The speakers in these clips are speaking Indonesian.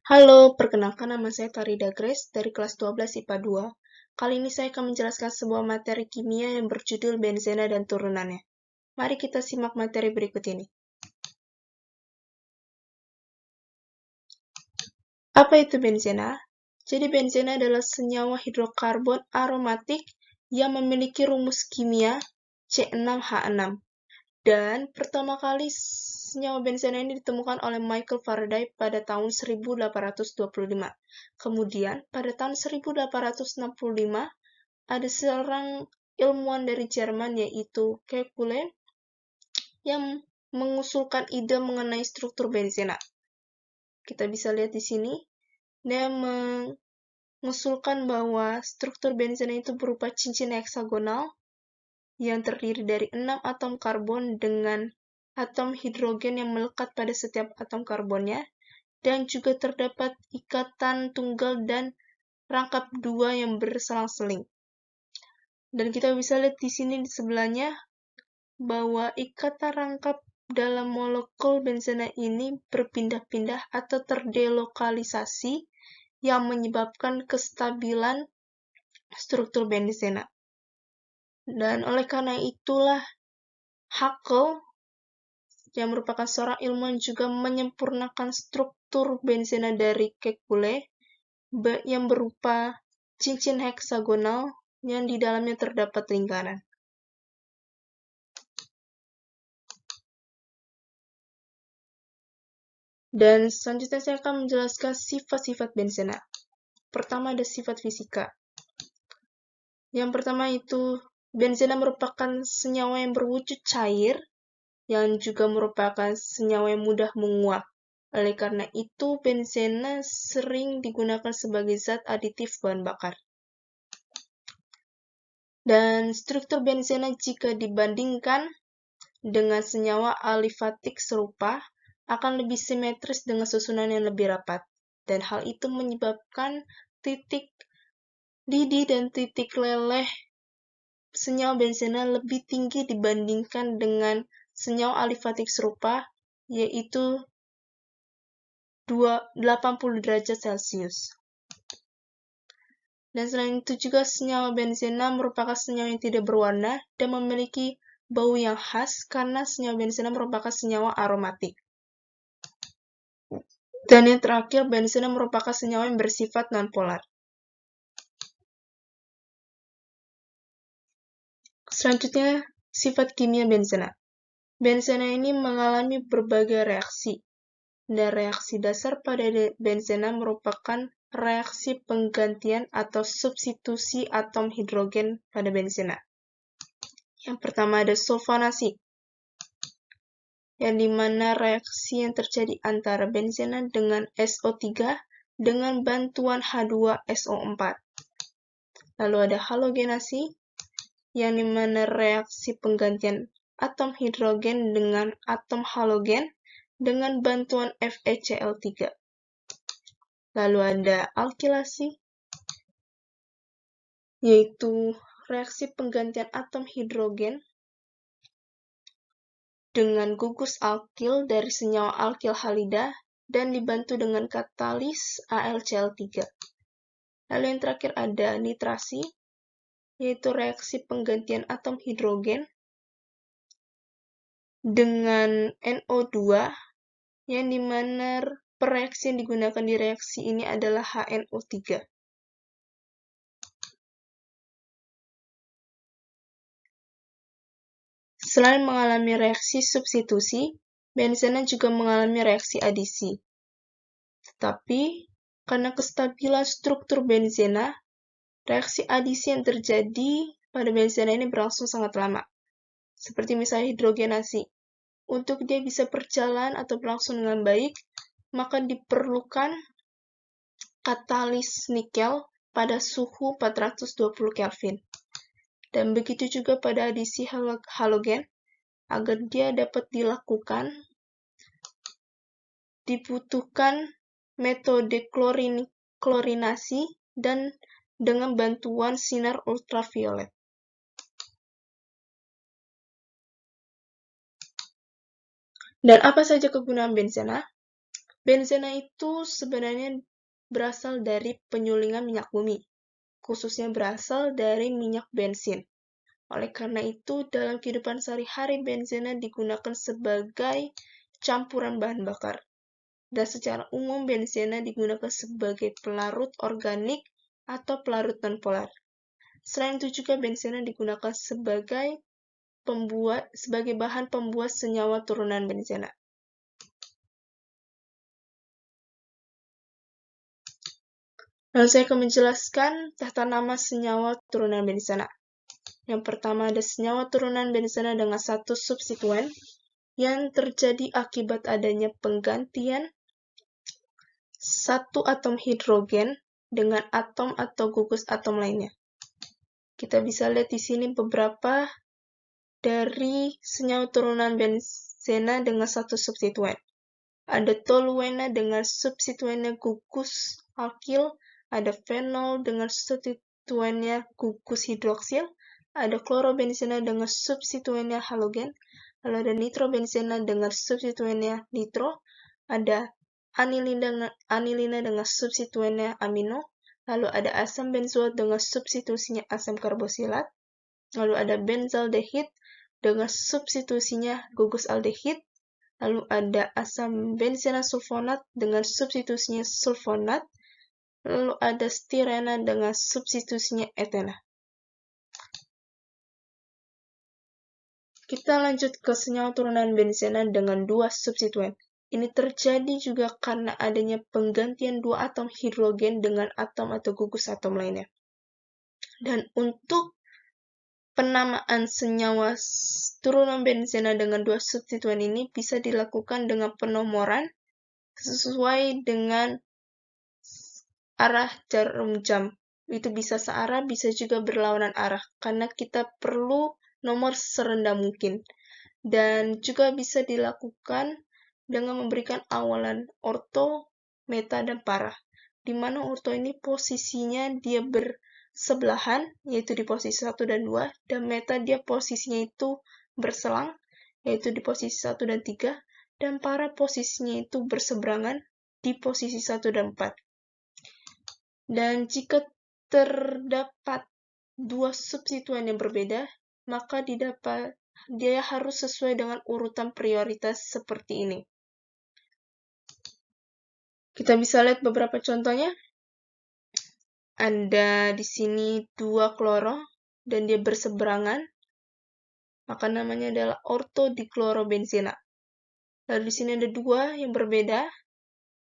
Halo, perkenalkan nama saya Farida Grace dari kelas 12 IPA 2. Kali ini saya akan menjelaskan sebuah materi kimia yang berjudul benzena dan turunannya. Mari kita simak materi berikut ini. Apa itu benzena? Jadi benzena adalah senyawa hidrokarbon aromatik yang memiliki rumus kimia C6H6. Dan pertama kali senyawa benzena ini ditemukan oleh Michael Faraday pada tahun 1825. Kemudian, pada tahun 1865, ada seorang ilmuwan dari Jerman yaitu Kekulé yang mengusulkan ide mengenai struktur benzena. Kita bisa lihat di sini, dia mengusulkan bahwa struktur benzena itu berupa cincin heksagonal yang terdiri dari 6 atom karbon dengan atom hidrogen yang melekat pada setiap atom karbonnya, dan juga terdapat ikatan tunggal dan rangkap dua yang berselang-seling. Dan kita bisa lihat di sini di sebelahnya bahwa ikatan rangkap dalam molekul benzena ini berpindah-pindah atau terdelokalisasi yang menyebabkan kestabilan struktur benzena. Dan oleh karena itulah Haeckel yang merupakan seorang ilmuwan juga menyempurnakan struktur benzena dari Kekulé yang berupa cincin heksagonal yang di dalamnya terdapat lingkaran. Dan selanjutnya saya akan menjelaskan sifat-sifat benzena. Pertama ada sifat fisika. Yang pertama itu, benzena merupakan senyawa yang berwujud cair, yang juga merupakan senyawa yang mudah menguap. Oleh karena itu, benzena sering digunakan sebagai zat aditif bahan bakar. Dan struktur benzena jika dibandingkan dengan senyawa alifatik serupa, akan lebih simetris dengan susunan yang lebih rapat. Dan hal itu menyebabkan titik didih dan titik leleh senyawa benzena lebih tinggi dibandingkan dengan senyawa alifatik serupa, yaitu 80 derajat Celcius. Dan selain itu juga senyawa benzena merupakan senyawa yang tidak berwarna dan memiliki bau yang khas karena senyawa benzena merupakan senyawa aromatik. Dan yang terakhir, benzena merupakan senyawa yang bersifat nonpolar. Selanjutnya, sifat kimia benzena. Benzena ini mengalami berbagai reaksi. Dan reaksi dasar pada benzena merupakan reaksi penggantian atau substitusi atom hidrogen pada benzena. Yang pertama ada sulfonasi, yang dimana reaksi yang terjadi antara benzena dengan SO3 dengan bantuan H2SO4. Lalu ada halogenasi, yang dimana reaksi penggantian atom hidrogen dengan atom halogen dengan bantuan FeCl3. Lalu ada alkilasi, yaitu reaksi penggantian atom hidrogen dengan gugus alkil dari senyawa alkil halida dan dibantu dengan katalis AlCl3. Lalu yang terakhir ada nitrasi, yaitu reaksi penggantian atom hidrogen dengan NO2, yang dimana reaksi yang digunakan di reaksi ini adalah HNO3. Selain mengalami reaksi substitusi, benzena juga mengalami reaksi adisi. Tetapi, karena kestabilan struktur benzena, reaksi adisi yang terjadi pada benzena ini berlangsung sangat lama. Seperti misalnya hidrogenasi. Untuk dia bisa berjalan atau berlangsung dengan baik, maka diperlukan katalis nikel pada suhu 420 Kelvin. Dan begitu juga pada adisi halogen, agar dia dapat dilakukan, dibutuhkan metode klorinasi dan dengan bantuan sinar ultraviolet. Dan apa saja kegunaan benzena? Benzena itu sebenarnya berasal dari penyulingan minyak bumi, khususnya berasal dari minyak bensin. Oleh karena itu, dalam kehidupan sehari-hari, benzena digunakan sebagai campuran bahan bakar. Dan secara umum, benzena digunakan sebagai pelarut organik atau pelarut nonpolar. Selain itu juga, benzena digunakan sebagai bahan pembuat senyawa turunan benzena. Lalu saya akan menjelaskan tata nama senyawa turunan benzena. Yang pertama ada senyawa turunan benzena dengan satu substituen yang terjadi akibat adanya penggantian satu atom hidrogen dengan atom atau gugus atom lainnya. Kita bisa lihat di sini beberapa dari senyawa turunan benzena dengan satu substituen. Ada toluena dengan substituennya gugus alkil, ada fenol dengan substituennya gugus hidroksil, ada klorobenzena dengan substituennya halogen, lalu ada nitrobenzena dengan substituennya nitro, ada anilina dengan substituennya amino, lalu ada asam benzoat dengan substitusinya asam karbosilat, lalu ada benzaldehid dengan substitusinya gugus aldehid, lalu ada asam benzena sulfonat dengan substitusinya sulfonat, lalu ada stirena dengan substitusinya etena. Kita lanjut ke senyawa turunan benzena dengan dua substituen. Ini terjadi juga karena adanya penggantian dua atom hidrogen dengan atom atau gugus atom lainnya. Dan untuk penamaan senyawa turunan benzena dengan dua substituen ini bisa dilakukan dengan penomoran sesuai dengan arah jarum jam. Itu bisa searah, bisa juga berlawanan arah, karena kita perlu nomor serendah mungkin. Dan juga bisa dilakukan dengan memberikan awalan orto, meta, dan para. Di mana orto ini posisinya dia bersebelahan, yaitu di posisi 1 dan 2, dan meta dia posisinya itu berselang, yaitu di posisi 1 dan 3, dan para posisinya itu berseberangan di posisi 1 dan 4. Dan jika terdapat dua substituen yang berbeda, maka dia harus sesuai dengan urutan prioritas seperti ini. Kita bisa lihat beberapa contohnya. Ada di sini dua kloro dan dia berseberangan, maka namanya adalah ortodiklorobenzena. Lalu di sini ada dua yang berbeda.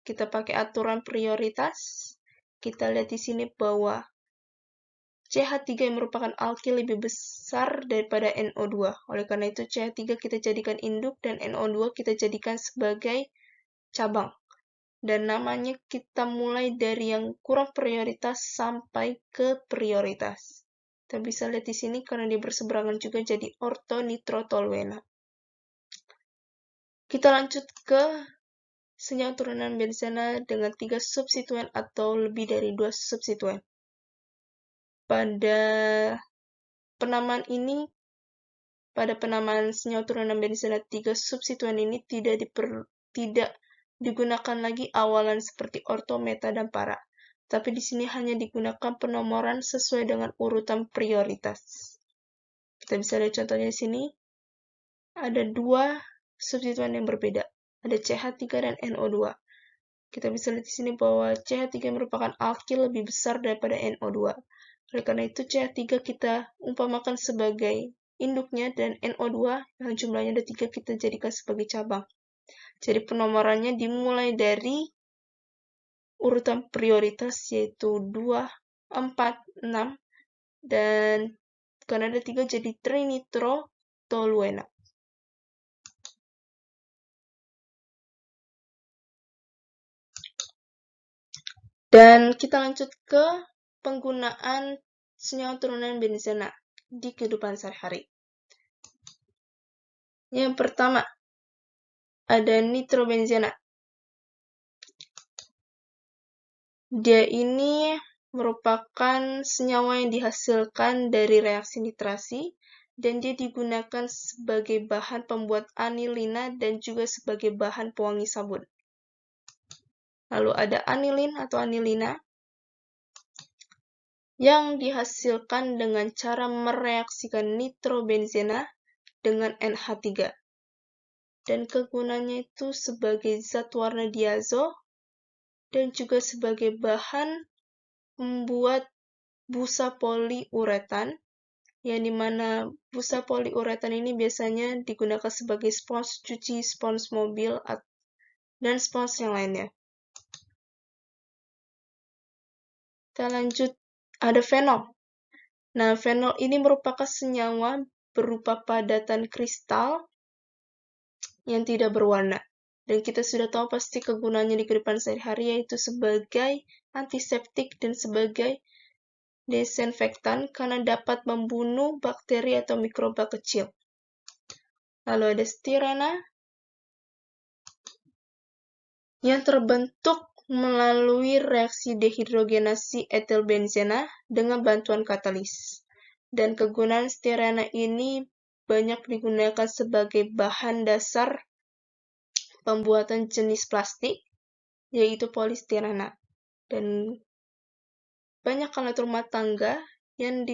Kita pakai aturan prioritas. Kita lihat di sini bahwa CH3 yang merupakan alkil lebih besar daripada NO2. Oleh karena itu CH3 kita jadikan induk dan NO2 kita jadikan sebagai cabang. Dan namanya kita mulai dari yang kurang prioritas sampai ke prioritas. Kita bisa lihat di sini karena dia berseberangan juga jadi ortonitrotoluena. Kita lanjut ke senyawa turunan benzena dengan 3 substituen atau lebih dari 2 substituen. Pada penamaan senyawa turunan benzena 3 substituen ini tidak digunakan lagi awalan seperti orto, meta, dan para. Tapi di sini hanya digunakan penomoran sesuai dengan urutan prioritas. Kita bisa lihat contohnya di sini. Ada dua substituen yang berbeda. Ada CH3 dan NO2. Kita bisa lihat di sini bahwa CH3 merupakan alkil lebih besar daripada NO2. Oleh karena itu CH3 kita umpamakan sebagai induknya dan NO2 yang jumlahnya ada 3 kita jadikan sebagai cabang. Jadi penomorannya dimulai dari urutan prioritas yaitu 2, 4, 6 dan karena ada 3 jadi trinitrotoluena. Dan kita lanjut ke penggunaan senyawa turunan benzena di kehidupan sehari-hari. Yang pertama, ada nitrobenzena. Dia ini merupakan senyawa yang dihasilkan dari reaksi nitrasi dan dia digunakan sebagai bahan pembuat anilina dan juga sebagai bahan pewangi sabun. Lalu ada anilin atau anilina yang dihasilkan dengan cara mereaksikan nitrobenzena dengan NH3. Dan kegunaannya itu sebagai zat warna diazo dan juga sebagai bahan membuat busa poliuretan, yang dimana busa poliuretan ini biasanya digunakan sebagai spons cuci spons mobil dan spons yang lainnya. Kita lanjut, ada fenol. Nah, fenol ini merupakan senyawa berupa padatan kristal yang tidak berwarna. Dan kita sudah tahu pasti kegunaannya di kehidupan sehari-hari, yaitu sebagai antiseptik dan sebagai desinfektan karena dapat membunuh bakteri atau mikroba kecil. Lalu ada stirena yang terbentuk melalui reaksi dehidrogenasi etilbenzena dengan bantuan katalis. Dan kegunaan stirena ini banyak digunakan sebagai bahan dasar pembuatan jenis plastik, yaitu polistirena. Dan banyak alat rumah tangga yang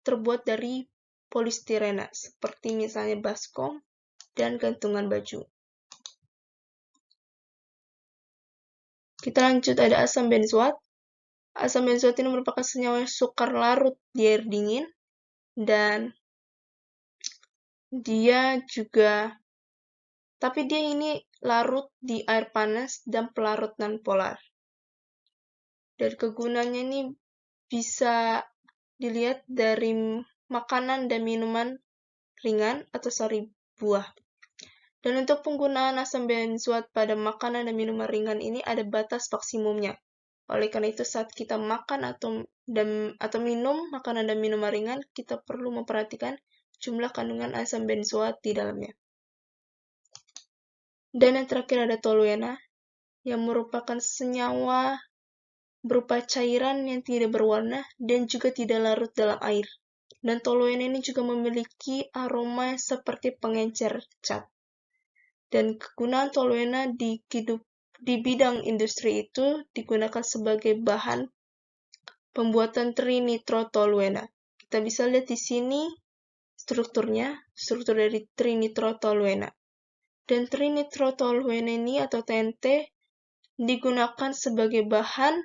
terbuat dari polistirena, seperti misalnya baskom dan gantungan baju. Kita lanjut, ada asam benzoat. Asam benzoat ini merupakan senyawa sukar larut di air dingin, dan dia ini larut di air panas dan pelarut non-polar. Dan kegunaannya ini bisa dilihat dari makanan dan minuman ringan atau sari buah. Dan untuk penggunaan asam benzoat pada makanan dan minuman ringan ini ada batas maksimumnya. Oleh karena itu, saat kita makan atau minum makanan dan minuman ringan, kita perlu memperhatikan jumlah kandungan asam benzoat di dalamnya. Dan yang terakhir ada toluena, yang merupakan senyawa berupa cairan yang tidak berwarna dan juga tidak larut dalam air. Dan toluena ini juga memiliki aroma seperti pengencer cat. Dan kegunaan toluena di bidang industri itu digunakan sebagai bahan pembuatan trinitrotoluena. Kita bisa lihat di sini struktur dari trinitrotoluena. Dan trinitrotoluena ini atau TNT digunakan sebagai bahan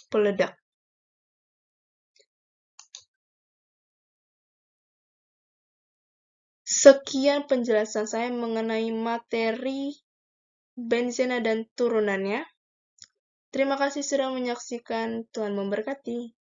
peledak. Sekian penjelasan saya mengenai materi benzena dan turunannya. Terima kasih sudah menyaksikan. Tuhan memberkati.